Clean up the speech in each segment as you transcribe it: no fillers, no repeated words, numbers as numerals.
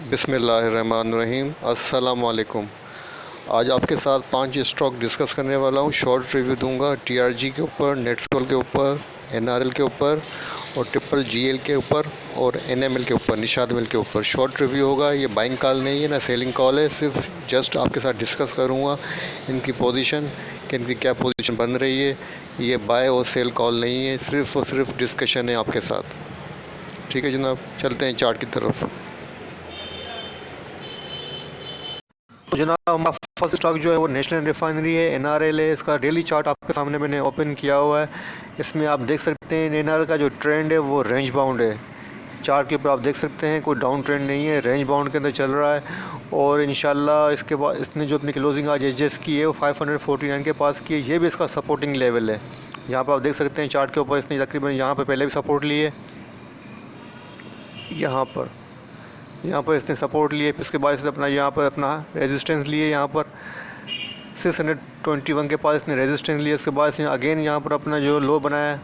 बिस्मिल्लाहिर्रहमानिर्रहीम। अस्सलाम वालेकुम। आज आपके साथ 5 स्टॉक डिस्कस करने वाला हूँ। शॉर्ट रिव्यू दूंगा टीआरजी के ऊपर, नेटसोल के ऊपर, एनआरएल के ऊपर और ट्रिपल जीएल के ऊपर और एनएमएल के ऊपर, निशाद मिल के ऊपर। शॉर्ट रिव्यू होगा। ये बाइंग कॉल नहीं है ना सेलिंग कॉल है, सिर्फ जस्ट आपके साथ डिस्कस करूँगा इनकी पोजीशन कि इनकी क्या पोजीशन बन रही है। ये बाय और सेल कॉल नहीं है, सिर्फ और सिर्फ डिस्कशन है आपके साथ। ठीक है जनाब, चलते हैं चार्ट की तरफ। तो जनाब हमारा फर्स्ट स्टॉक जो है वो नेशनल रिफाइनरी है, एनआरएल है। इसका डेली चार्ट आपके सामने मैंने ओपन किया हुआ है। इसमें आप देख सकते हैं एनआरएल का जो ट्रेंड है वो रेंज बाउंड है। चार्ट के ऊपर आप देख सकते हैं कोई डाउन ट्रेंड नहीं है, रेंज बाउंड के अंदर चल रहा है। और इंशाल्लाह इसके बाद इसने जो अपनी क्लोजिंग आज एडजस्ट की है वो 549 के पास की है। ये भी इसका सपोर्टिंग लेवल है। यहाँ पर आप देख सकते हैं चार्ट के ऊपर इसने तकरीबन यहाँ पर पहले भी सपोर्ट ली है, यहाँ पर इसने सपोर्ट लिए, फिर उसके बाद इसने अपना यहाँ पर अपना रेजिस्टेंस लिए। यहाँ पर 621 के पास इसने रेजिस्टेंस लिया। उसके बाद इसने अगेन यहाँ पर अपना जो लो बनाया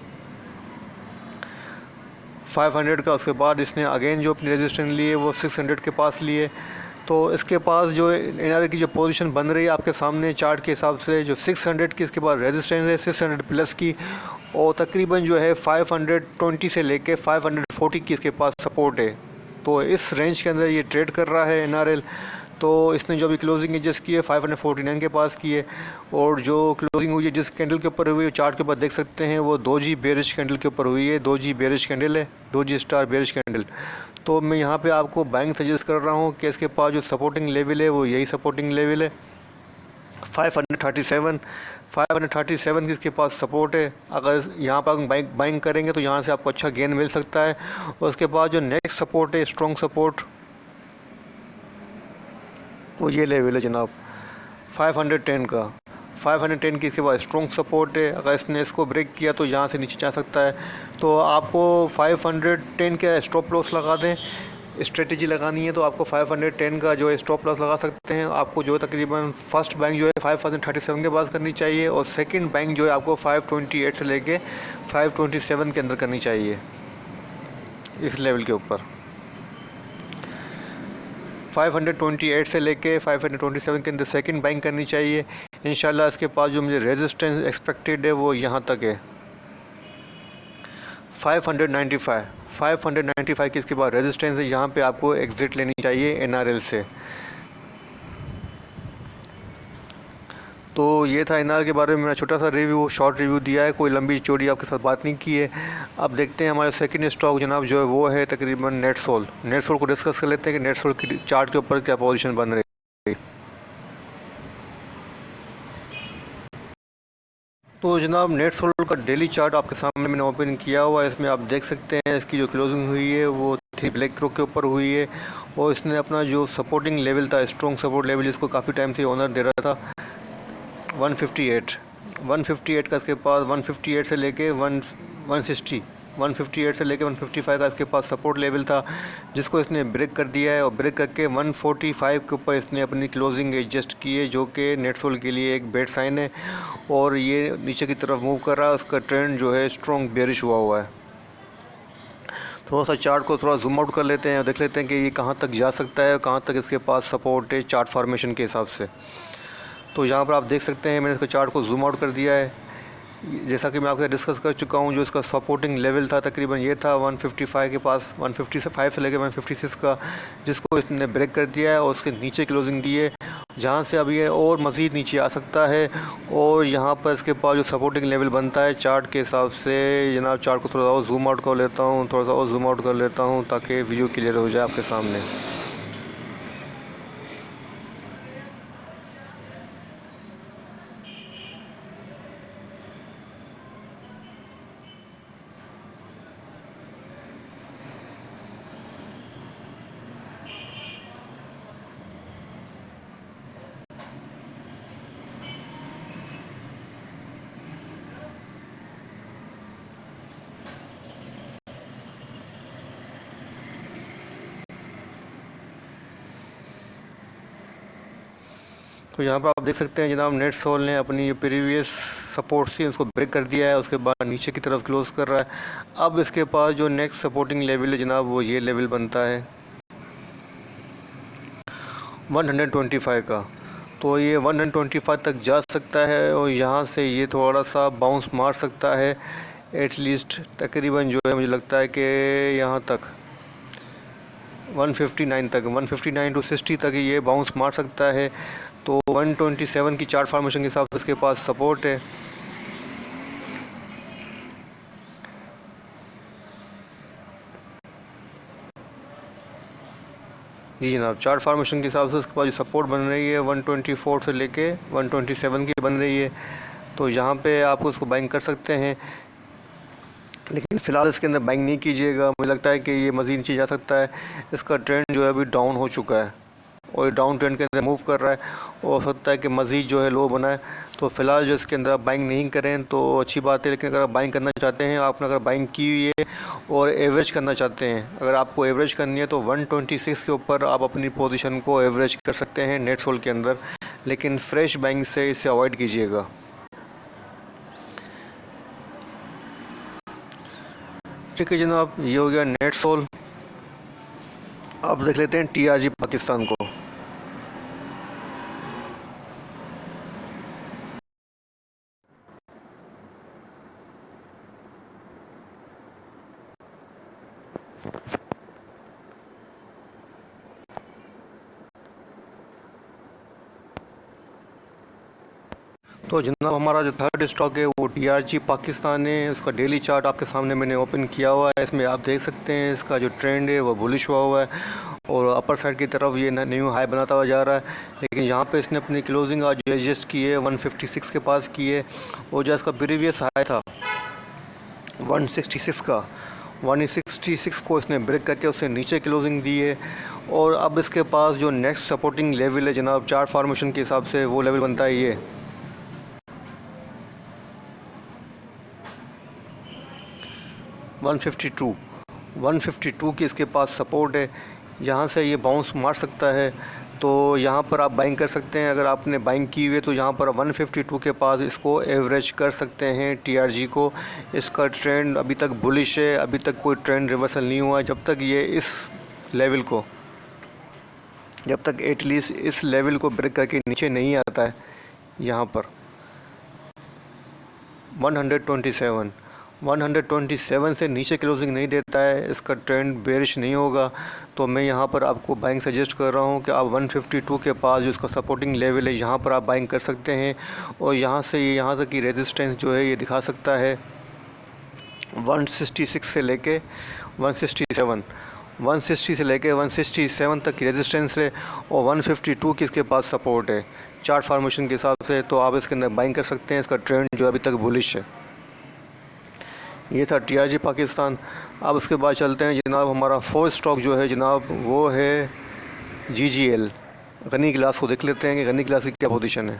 500 का। उसके बाद इसने अगेन जो अपनी रेजिस्टेंस लिए वो 600 के पास लिए। तो इसके पास जो एनआरएल की जो पोजीशन बन रही है आपके सामने चार्ट के हिसाब से, जो 600 की इसके बाद रेजिस्टेंस है 600 प्लस की, और तकरीबन जो है 520 से लेके 540 की इसके पास सपोर्ट है। तो इस रेंज के अंदर ये ट्रेड कर रहा है एनआरएल। तो इसने जो अभी क्लोजिंग एडजस्ट की है 549 के पास की है, और जो क्लोजिंग हुई है जिस कैंडल के ऊपर हुई है चार्ट के ऊपर देख सकते हैं वो 2G बेरिश कैंडल के ऊपर हुई है। 2G बेरिश कैंडल है, 2G स्टार बेरिश कैंडल। तो मैं यहाँ पे आपको बाइंग सजेस्ट कर रहा हूँ कि इसके पास जो सपोर्टिंग लेवल है वो यही सपोर्टिंग लेवल है 537। 537 की इसके पास सपोर्ट है। अगर यहाँ पर बाइंग करेंगे तो यहाँ से आपको अच्छा गेन मिल सकता है। और उसके बाद जो नेक्स्ट सपोर्ट है, स्ट्रॉन्ग सपोर्ट, वो ये लेवल है जनाब 510 का। 510 की इसके बाद स्ट्रॉन्ग सपोर्ट है। अगर इसने इसको ब्रेक किया तो यहाँ से नीचे जा सकता है। तो आपको 510 का स्टॉप लॉस लगा दें, स्ट्रेटजी लगानी है तो आपको 510 का जो है स्टॉप लॉस लगा सकते हैं। आपको जो है तकरीबन फर्स्ट बैंक जो है 5037 के पास करनी चाहिए, और सेकंड बैंक जो है आपको 528 से लेके 527 के अंदर करनी चाहिए इस लेवल के ऊपर। 528 से लेके 527 के अंदर सेकंड बाइंग करनी चाहिए। इंशाल्लाह इसके पास जो मुझे रेजिस्टेंस एक्सपेक्टेड है वो यहाँ तक है 595 की इसके बाद रेजिस्टेंस है। यहाँ पे आपको एग्ज़िट लेनी चाहिए एनआरएल से। तो ये था एनआरएल के बारे में मेरा छोटा सा रिव्यू, शॉर्ट रिव्यू दिया है, कोई लंबी चौड़ी आपके साथ बात नहीं की है। अब देखते हैं हमारा सेकंड स्टॉक जनाब जो है वो है तकरीबन नेटसोल। नेटसोल को डिस्कस कर लेते हैं कि नेटसोल की चार्ट के ऊपर क्या पोजीशन बन रही है। तो जनाब नेटसोल का डेली चार्ट आपके सामने मैंने ओपन किया हुआ है। इसमें आप देख सकते हैं इसकी जो क्लोजिंग हुई है वो 3 ब्लैक थ्रो के ऊपर हुई है, और इसने अपना जो सपोर्टिंग लेवल था, स्ट्रॉन्ग सपोर्ट लेवल जिसको काफ़ी टाइम से ओनर दे रहा था 158 का इसके पास 158 से लेके 160 158 से लेके 155 का इसके पास सपोर्ट लेवल था, जिसको इसने ब्रेक कर दिया है। और ब्रेक करके 145 के ऊपर इसने अपनी क्लोजिंग एडजस्ट की है, जो कि नेटसोल के लिए एक बैड साइन है। और ये नीचे की तरफ मूव कर रहा है, उसका ट्रेंड जो है स्ट्रॉन्ग बेरिश हुआ है। थोड़ा सा चार्ट को थोड़ा जूम आउट कर लेते हैं और देख लेते हैं कि ये कहाँ तक जा सकता है, कहाँ तक इसके पास सपोर्ट है चार्ट फॉर्मेशन के हिसाब से। तो यहाँ पर आप देख सकते हैं मैंने इसको चार्ट को जूम आउट कर दिया है। जैसा कि मैं आपके डिस्कस कर चुका हूँ, जो इसका सपोर्टिंग लेवल था तकरीबन ये था 155 के पास, 155 से लेकर 156 का, जिसको इसने ब्रेक कर दिया है और उसके नीचे क्लोजिंग दी है, जहाँ से अब ये और मज़ीद नीचे आ सकता है। और यहाँ पर इसके पास जो सपोर्टिंग लेवल बनता है चार्ट के हिसाब से जनाब, चार्ट को थोड़ा और जूम आउट कर लेता हूँ, थोड़ा सा और जूम आउट कर लेता हूँ ताकि वीडियो क्लियर हो जाए आपके सामने। तो यहाँ पर आप देख सकते हैं जनाब नेटसोल ने अपनी प्रीवियस सपोर्ट से उसको ब्रेक कर दिया है, उसके बाद नीचे की तरफ क्लोज कर रहा है। अब इसके पास जो नेक्स्ट सपोर्टिंग लेवल है जनाब वो ये लेवल बनता है 125 का, तो ये 125 तक जा सकता है और यहाँ से ये थोड़ा सा बाउंस मार सकता है एटलीस्ट तकरीबन जो है मुझे लगता है कि यहाँ तक 159 तक, 159 टू 60 तक ये बाउंस मार सकता है। तो 127 की चार्ट फॉर्मेशन के हिसाब से इसके पास सपोर्ट है। जी जनाब, चार्ट फार्मेशन के हिसाब से उसके पास जो सपोर्ट बन रही है 124 से लेके 127 की बन रही है, तो यहाँ पे आप उसको बाइंग कर सकते हैं। लेकिन फ़िलहाल इसके अंदर बाइंग नहीं कीजिएगा, मुझे लगता है कि ये मज़ीद नीचे जा सकता है। इसका ट्रेंड जो है अभी डाउन हो चुका है और ये डाउन ट्रेंड के अंदर मूव कर रहा है और हो सकता है कि मज़ीद जो है लो बनाए। तो फ़िलहाल जो इसके अंदर आप बाइंग नहीं करें तो अच्छी बात है, लेकिन अगर आप बाइंग करना चाहते हैं, आपने अगर बाइंग की हुई है और एवरेज करना चाहते हैं, अगर आपको एवरेज करनी है तो 126 के ऊपर आप अपनी पोजीशन को एवरेज कर सकते हैं नेट सोल के अंदर, लेकिन फ्रेश बाइंग से इसे अवॉइड कीजिएगा। ठीक है जनाब, ये हो गया नेट सोल। अब देख लेते हैं TRG पाकिस्तान को। तो जनाब हमारा जो थर्ड स्टॉक है वो TRG पाकिस्तान है। उसका डेली चार्ट आपके सामने मैंने ओपन किया हुआ है। इसमें आप देख सकते हैं इसका जो ट्रेंड है वो बुलिश हुआ है और अपर साइड की तरफ ये न्यू हाई बनाता हुआ जा रहा है। लेकिन यहाँ पे इसने अपनी क्लोजिंग आज एडजस्ट की है 156 के पास की है और जो इसका प्रीवियस हाई था 166 का, 166 को इसने ब्रेक करके उससे नीचे क्लोजिंग दी है। और अब इसके पास जो नेक्स्ट सपोर्टिंग लेवल है जनाब चार्ट फॉर्मेशन के हिसाब से, वो लेवल बनता है ये 152 की इसके पास सपोर्ट है। यहाँ से ये बाउंस मार सकता है, तो यहाँ पर आप बाइंग कर सकते हैं। अगर आपने बाइंग की हुई है तो यहाँ पर 152 के पास इसको एवरेज कर सकते हैं TRG को। इसका ट्रेंड अभी तक बुलिश है, अभी तक कोई ट्रेंड रिवर्सल नहीं हुआ है। जब तक ये इस लेवल को, जब तक एटलीस्ट इस लेवल को ब्रेक करके नीचे नहीं आता है, यहाँ पर 127 से नीचे क्लोजिंग नहीं देता है, इसका ट्रेंड बेरिश नहीं होगा। तो मैं यहाँ पर आपको बाइंग सजेस्ट कर रहा हूँ कि आप 152 के पास जो इसका सपोर्टिंग लेवल है यहाँ पर आप बाइंग कर सकते हैं। और यहाँ से ये यहाँ तक की रेजिस्टेंस जो है ये दिखा सकता है 166 से लेके 167, 160 से लेके 167 तक की रेजिस्टेंस है और 152 की इसके पास सपोर्ट है चार्ट फार्मेशन के हिसाब से। तो आप इसके अंदर बाइंग कर सकते हैं। इसका ट्रेंड जो अभी तक बुलिश है। ये था TRG पाकिस्तान। अब उसके बाद चलते हैं जनाब, हमारा फोर्थ स्टॉक जो है जनाब वो है GGL। गनी गिलास को देख लेते हैं कि गनी गिलास की क्या पोजीशन है।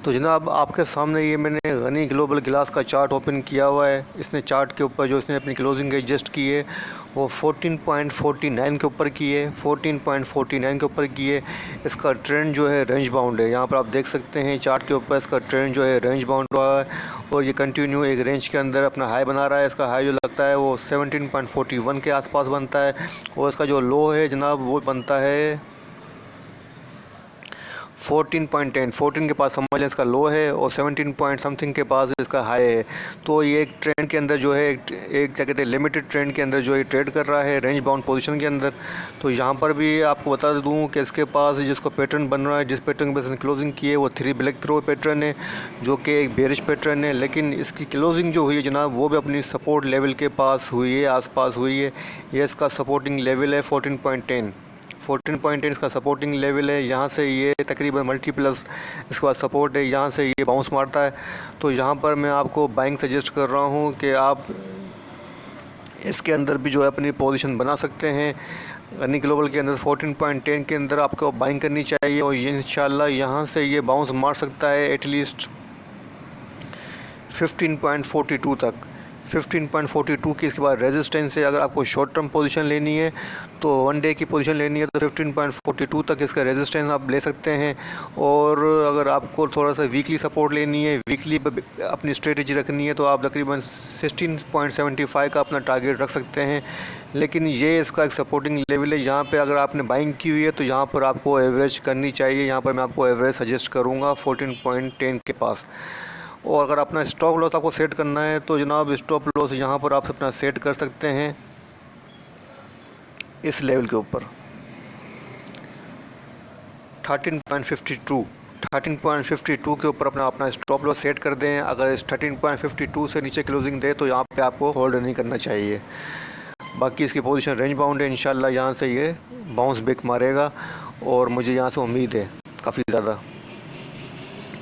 तो जनाब आपके सामने ये मैंने गनी ग्लोबल गिलास का चार्ट ओपन किया हुआ है। इसने चार्ट के ऊपर जो इसने अपनी क्लोजिंग एडजस्ट की है वो 14.49 के ऊपर की है, 14.49 के ऊपर की है। इसका ट्रेंड जो है रेंज बाउंड है। यहाँ पर आप देख सकते हैं चार्ट के ऊपर इसका ट्रेंड जो है रेंज बाउंड हुआ है और ये कंटिन्यू एक रेंज के अंदर अपना हाई बना रहा है। इसका हाई जो लगता है वो 17.41 के आसपास बनता है और इसका जो लो है जनाब वो बनता है 14.10, 14 के पास समझ लें इसका लो है और 17 पॉइंट समथिंग के पास इसका हाई है। तो ये एक ट्रेंड के अंदर जो है एक क्या कहते हैं लिमिटेड ट्रेंड के अंदर जो है ट्रेड कर रहा है रेंज बाउंड पोजीशन के अंदर। तो यहाँ पर भी आपको बता दूँ कि इसके पास जिसको पैटर्न बन रहा है, जिस पैटर्न पे इसने क्लोजिंग की है वो 3 ब्लैक थ्रो पैटर्न है जो कि एक बेरिश पैटर्न है। लेकिन इसकी क्लोजिंग जो हुई है जनाब वो भी अपनी सपोर्ट लेवल के पास हुई है, आसपास हुई है। ये इसका सपोर्टिंग लेवल है 14.10 इसका सपोर्टिंग लेवल है। यहाँ से ये तकरीबन मल्टीप्लस इसके बाद सपोर्ट है, यहाँ से ये बाउंस मारता है। तो यहाँ पर मैं आपको बाइंग सजेस्ट कर रहा हूँ कि आप इसके अंदर भी जो है अपनी पोजीशन बना सकते हैं। गनी ग्लोबल के अंदर 14.10 के अंदर आपको बाइंग करनी चाहिए और ये इंशाल्लाह यहाँ से ये बाउंस मार सकता है एटलीस्ट 15.42 तक। 15.42 की इसके बाद रेजिस्टेंस है। अगर आपको शॉर्ट टर्म पोजीशन लेनी है तो 1 डे की पोजीशन लेनी है तो 15.42 तक इसका रेजिस्टेंस आप ले सकते हैं। और अगर आपको थोड़ा सा वीकली सपोर्ट लेनी है, वीकली अपनी स्ट्रेटजी रखनी है तो आप तकरीबन 16.75 का अपना टारगेट रख सकते हैं। लेकिन ये इसका एक सपोर्टिंग लेवल है। यहाँ पे अगर आपने बाइंग की हुई है तो यहाँ पर आपको एवरेज करनी चाहिए। यहाँ पर मैं आपको एवरेज सजेस्ट करूँगा 14.10 के पास। और अगर अपना स्टॉप लॉस आपको सेट करना है तो जनाब स्टॉप लॉस यहाँ पर आप अपना सेट कर सकते हैं इस लेवल के ऊपर 13.52 के ऊपर अपना स्टॉप लॉस सेट कर दें। अगर इस 13.52 से नीचे क्लोजिंग दे तो यहाँ पे आपको होल्ड नहीं करना चाहिए। बाकी इसकी पोजीशन रेंज बाउंड है, इंशाल्लाह यहाँ से ये बाउंस बैक मारेगा और मुझे यहाँ से उम्मीद है काफ़ी ज़्यादा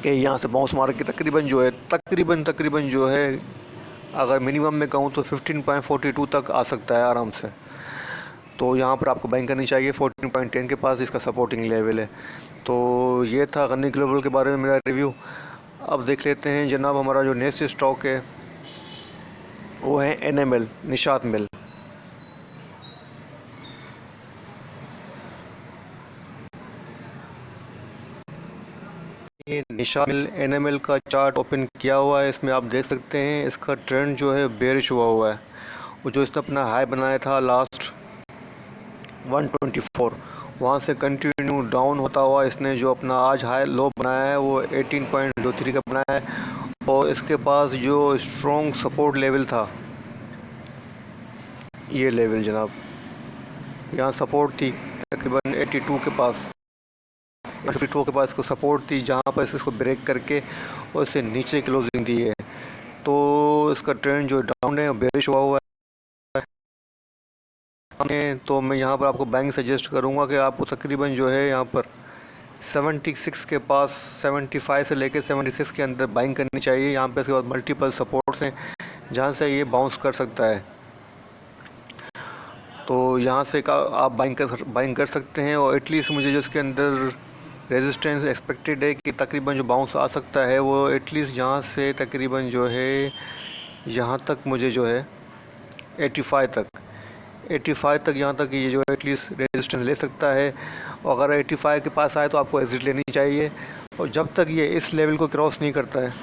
कि यहाँ से बाउंस मार के तकरीबन जो है अगर मिनिमम में कहूँ तो 15.42 तक आ सकता है आराम से। तो यहाँ पर आपको बाइंग करनी चाहिए 14.10 के पास, इसका सपोर्टिंग लेवल है। तो ये था गन्नी ग्लोबल के बारे में मेरा रिव्यू। अब देख लेते हैं जनाब हमारा जो नेक्स्ट स्टॉक है वो है NML, निशात मिल। ये निशात मिल NML का चार्ट ओपन किया हुआ है। इसमें आप देख सकते हैं इसका ट्रेंड जो है बेरिश हुआ है। वो जो इसने अपना हाई बनाया था लास्ट 124, वहाँ से कंटिन्यू डाउन होता हुआ इसने जो अपना आज हाई लो बनाया है वो 18.03 का बनाया है। और इसके पास जो स्ट्रॉन्ग सपोर्ट लेवल था ये लेवल जनाब, यहाँ सपोर्ट थी तकरीबन 82 के पास, 52 के पास इसको सपोर्ट थी, जहाँ पर इसको ब्रेक करके और इससे नीचे क्लोजिंग दी है। तो इसका ट्रेंड जो डाउन है बेरिश हुआ है। तो मैं यहाँ पर आपको बाइंग सजेस्ट करूँगा कि आपको तकरीबन जो है यहाँ पर 76 के पास, 75 से लेकर 76 के अंदर बाइंग करनी चाहिए। यहाँ पे इसके बाद मल्टीपल सपोर्ट्स हैं जहाँ से ये बाउंस कर सकता है। तो यहाँ से आप बाइंग कर सकते हैं। और एटलीस्ट मुझे जो इसके अंदर रेजिस्टेंस एक्सपेक्टेड है कि तकरीबन जो बाउंस आ सकता है वो एटलीस्ट यहाँ से तकरीबन जो है यहाँ तक मुझे जो है 85 तक यहाँ तक ये जो है एटलीस्ट रेजिस्टेंस ले सकता है। और अगर 85 के पास आए तो आपको एग्जिट लेनी चाहिए। और जब तक ये इस लेवल को क्रॉस नहीं करता है,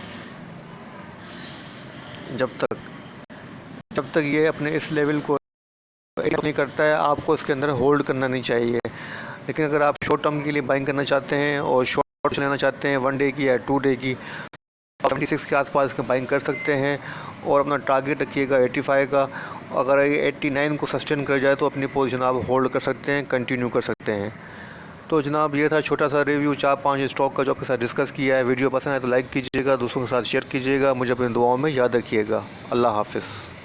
जब तक ये अपने इस लेवल को नहीं करता है आपको इसके अंदर होल्ड करना नहीं चाहिए। लेकिन अगर आप शॉर्ट टर्म के लिए बाइंग करना चाहते हैं और शॉर्ट लेना चाहते हैं 1 डे की या 2 डे की, 76 के आसपास इसका बाइंग कर सकते हैं। और अपना टारगेट रखिएगा 85 का। अगर 89 को सस्टेन कर जाए तो अपनी पोजीशन आप होल्ड कर सकते हैं, कंटिन्यू कर सकते हैं। तो जनाब ये था छोटा सा रिव्यू 4-5 स्टॉक का जो आपके साथ डिस्कस किया है। वीडियो पसंद आए तो लाइक कीजिएगा, दोस्तों के साथ शेयर कीजिएगा, मुझे अपनी दुआओं में याद रखिएगा। अल्लाह हाफ़िज़।